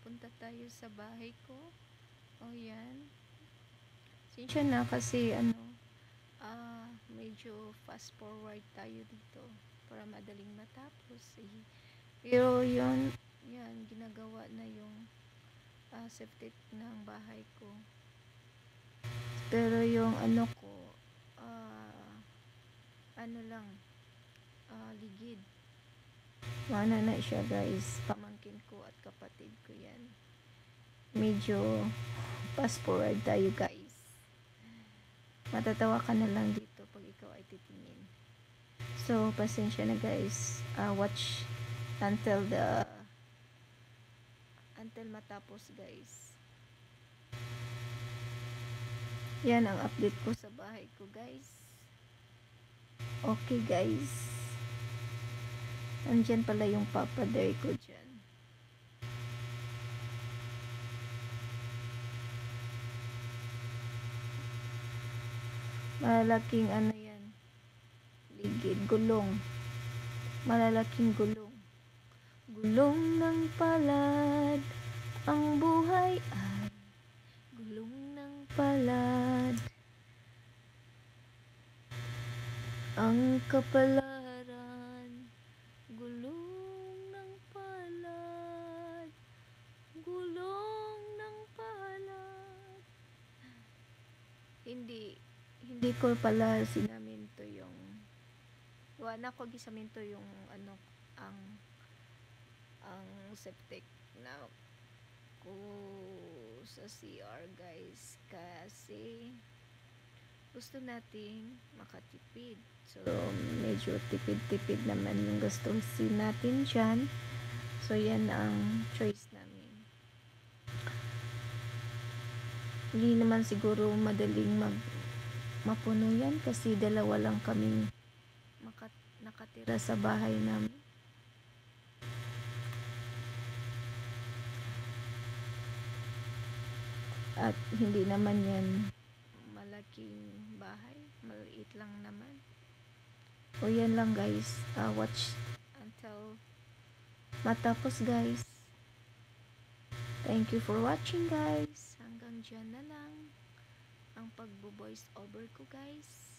papunta tayo sa bahay ko. O yan. Sinsya na kasi medyo fast forward tayo dito para madaling matapos. Pero yun, yan, ginagawa na yung septic ng bahay ko. Pero yung ano ko, ligid. Mana na siya guys, pamangkin ko at kapatid ko yan. Medyo fast forward tayo guys. Matatawa ka na lang dito pag ikaw ay titingin. So, pasensya na guys. Watch until matapos guys. Yan ang update ko sa bahay ko guys. Okay guys. Andyan pala yung papaday ko dyan. Malalaking yan. Ligid, gulong. Malalaking gulong. Gulong ng palad. Ang buhay ay gulong ng palad. Ang kapalaran. Gulong ng palad. Gulong ng palad. Hindi ko pala sinaminto yung wala ko gisaminto yung ang septic na ko sa CR guys kasi gusto nating makatipid. So medyo tipid naman yung gastusin natin dyan. So yan ang choice namin. Hindi naman siguro madaling mapuno yan kasi dalawa lang kaming nakatira sa bahay namin. At hindi naman yan malaking bahay, maliit lang naman. O yan lang guys, watch until matapos guys. Thank you for watching guys. Hanggang dyan na lang ang pagbo-voice over ko guys.